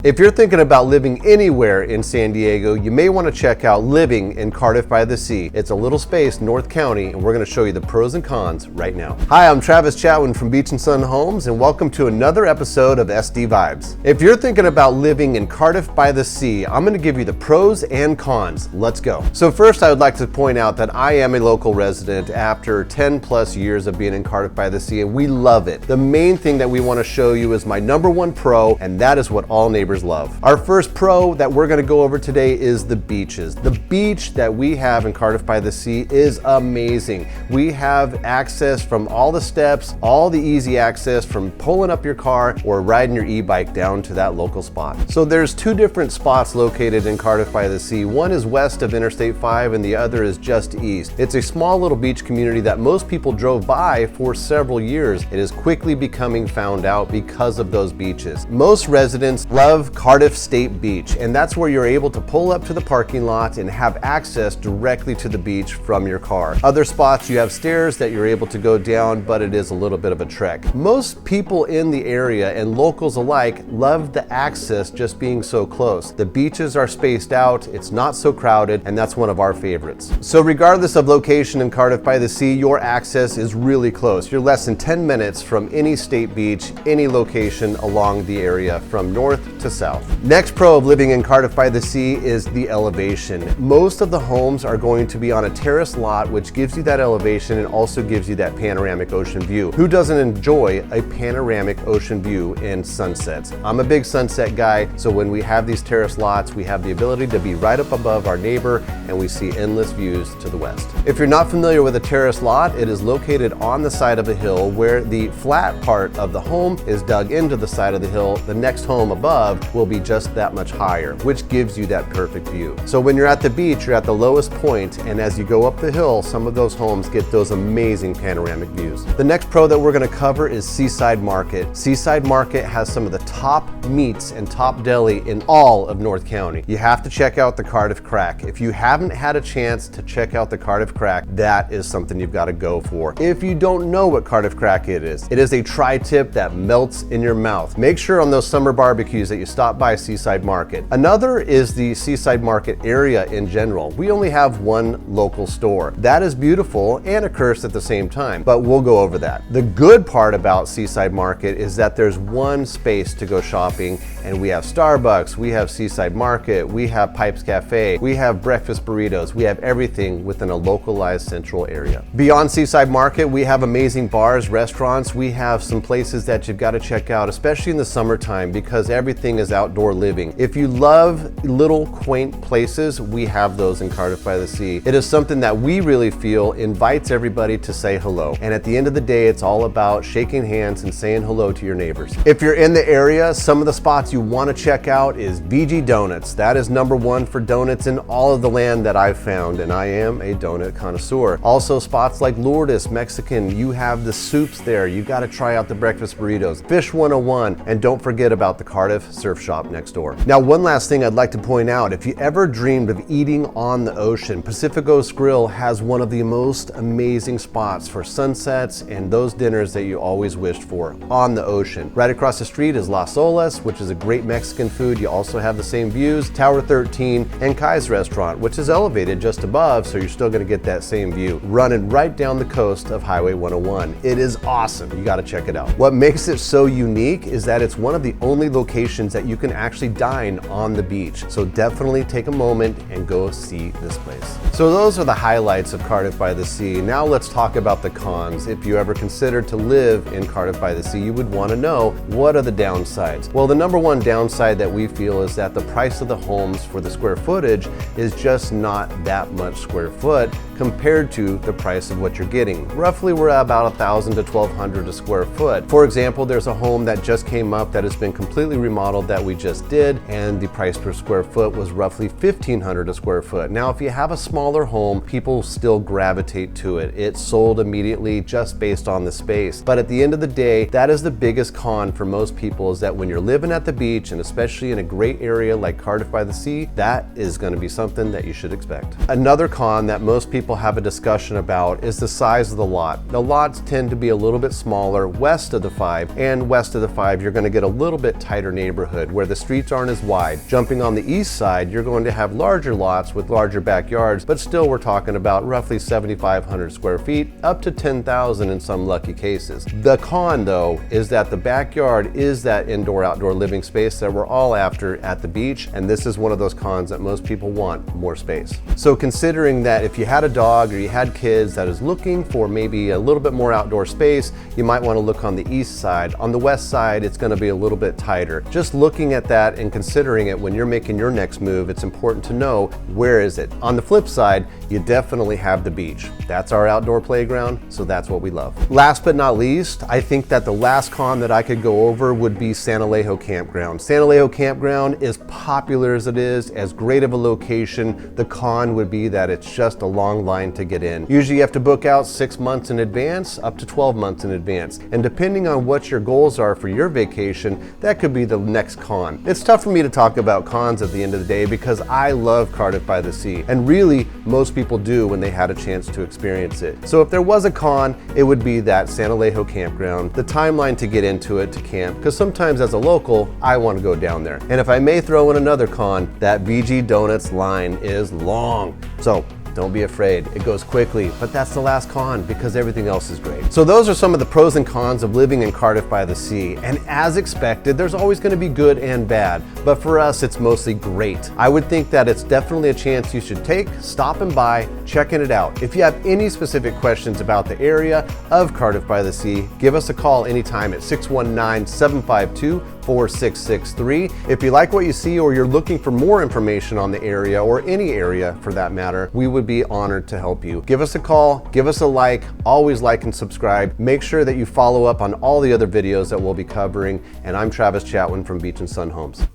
If you're thinking about living anywhere in San Diego, you may want to check out living in Cardiff by the Sea. It's a little space, North County, and we're going to show you the pros and cons right now. Hi, I'm Travis Chatwin from Beach and Sun Homes, and welcome to another episode of SD Vibes. If you're thinking about living in Cardiff by the Sea, I'm going to give you the pros and cons. Let's go. So first, I would like to point out that I am a local resident after 10 plus years of being in Cardiff by the Sea, and we love it. The main thing that we want to show you is my number one pro, and that is what all neighbors love. Our first pro that we're going to go over today is the beaches. The beach that we have in Cardiff by the Sea is amazing. We have access from all the steps, all the easy access from pulling up your car or riding your e-bike down to that local spot. So there's two different spots located in Cardiff by the Sea. One is west of Interstate 5 and the other is just east. It's a small little beach community that most people drove by for several years. It is quickly becoming found out because of those beaches. Most residents love Cardiff State Beach, and that's where you're able to pull up to the parking lot and have access directly to the beach from your car. Other spots you have stairs that you're able to go down, but it is a little bit of a trek. Most people in the area and locals alike love the access just being so close. The beaches are spaced out, it's not so crowded, and that's one of our favorites. So regardless of location in Cardiff by the Sea, your access is really close. You're less than 10 minutes from any state beach, any location along the area from north to south. Next pro of living in Cardiff by the Sea is the elevation. Most of the homes are going to be on a terrace lot, which gives you that elevation and also gives you that panoramic ocean view. Who doesn't enjoy a panoramic ocean view in sunsets? I'm a big sunset guy, so when we have these terrace lots, we have the ability to be right up above our neighbor and we see endless views to the west. If you're not familiar with a terrace lot, it is located on the side of a hill where the flat part of the home is dug into the side of the hill. The next home above will be just that much higher, which gives you that perfect view. So when you're at the beach, you're at the lowest point, and as you go up the hill, some of those homes get those amazing panoramic views. The next pro that we're going to cover is Seaside Market. Seaside Market has some of the top meats and top deli in all of North County. You have to check out the Cardiff Crack. If you haven't had a chance to check out the Cardiff Crack, that is something you've got to go for. If you don't know what Cardiff Crack it is tri-tip that melts in your mouth. Make sure on those summer barbecues that you stop by Seaside Market. Another is the Seaside Market area in general. We only have one local store. That is beautiful and a curse at the same time, but we'll go over that. The good part about Seaside Market is that there's one space to go shopping, and we have Starbucks, we have Seaside Market, we have Pipes Cafe, we have breakfast burritos, we have everything within a localized central area. Beyond Seaside Market, we have amazing bars, restaurants. We have some places that you've got to check out, especially in the summertime, because everything is outdoor living. If you love little quaint places, we have those in Cardiff by the Sea. It is something that we really feel invites everybody to say hello. And at the end of the day, it's all about shaking hands and saying hello to your neighbors. If you're in the area, some of the spots you want to check out is VG Donuts. That is number one for donuts in all of the land that I've found, and I am a donut connoisseur. Also spots like Lourdes, Mexican, you have the soups there. You got to try out the breakfast burritos. Fish 101, and don't forget about the Cardiff Surf Shop next door. Now, one last thing I'd like to point out, if you ever dreamed of eating on the ocean, Pacifico's Grill has one of the most amazing spots for sunsets and those dinners that you always wished for on the ocean. Right across the street is Las Olas, which is a great Mexican food. You also have the same views, Tower 13, and Kai's Restaurant, which is elevated just above, so you're still gonna get that same view, running right down the coast of Highway 101. It is awesome. You gotta check it out. What makes it so unique is that it's one of the only locations that you can actually dine on the beach. So definitely take a moment and go see this place. So those are the highlights of Cardiff by the Sea. Now let's talk about the cons. If you ever considered to live in Cardiff by the Sea, you would want to know, what are the downsides? Well, the number one downside that we feel is that the price of the homes for the square footage is just not that much square foot compared to the price of what you're getting. Roughly, we're at about $1,000 to $1,200 a square foot. For example, there's a home that just came up that has been completely remodeled that we just did, and the price per square foot was roughly $1,500 a square foot. Now, if you have a smaller home, people still gravitate to it. It's sold immediately just based on the space. But at the end of the day, that is the biggest con for most people, is that when you're living at the beach, and especially in a great area like Cardiff by the Sea, that is going to be something that you should expect. Another con that most people people have a discussion about is the size of the lot. The lots tend to be a little bit smaller west of the 5, and west of the 5 you're going to get a little bit tighter neighborhood where the streets aren't as wide. Jumping on the east side, you're going to have larger lots with larger backyards, but still we're talking about roughly 7,500 square feet up to 10,000 in some lucky cases. The con though is that the backyard is that indoor-outdoor living space that we're all after at the beach, and this is one of those cons that most people want more space. So considering that if you had a dog or you had kids that is looking for maybe a little bit more outdoor space, you might want to look on the east side. On the west side, it's going to be a little bit tighter. Just looking at that and considering it when you're making your next move, it's important to know where is it. On the flip side, you definitely have the beach. That's our outdoor playground, so that's what we love. Last but not least, I think that the last con that I could go over would be San Alejo Campground. San Alejo Campground is popular as it is, as great of a location. The con would be that it's just a long line to get in. Usually you have to book out 6 months in advance, up to 12 months in advance. And depending on what your goals are for your vacation, that could be the next con. It's tough for me to talk about cons at the end of the day because I love Cardiff by the Sea. And really, most people do when they had a chance to experience it. So if there was a con, it would be that San Alejo Campground, the timeline to get into it, to camp, because sometimes as a local, I want to go down there. And if I may throw in another con, that VG Donuts line is long. So don't be afraid, it goes quickly, but that's the last con because everything else is great. So those are some of the pros and cons of living in Cardiff by the Sea. And as expected, there's always going to be good and bad, but for us, it's mostly great. I would think that it's definitely a chance you should take, stopping by, checking it out. If you have any specific questions about the area of Cardiff by the Sea, give us a call anytime at 619-752-4663. If you like what you see or you're looking for more information on the area or any area for that matter, we would be honored to help you. Give us a call, give us a like, always like and subscribe. Make sure that you follow up on all the other videos that we'll be covering. And I'm Travis Chatwin from Beach and Sun Homes.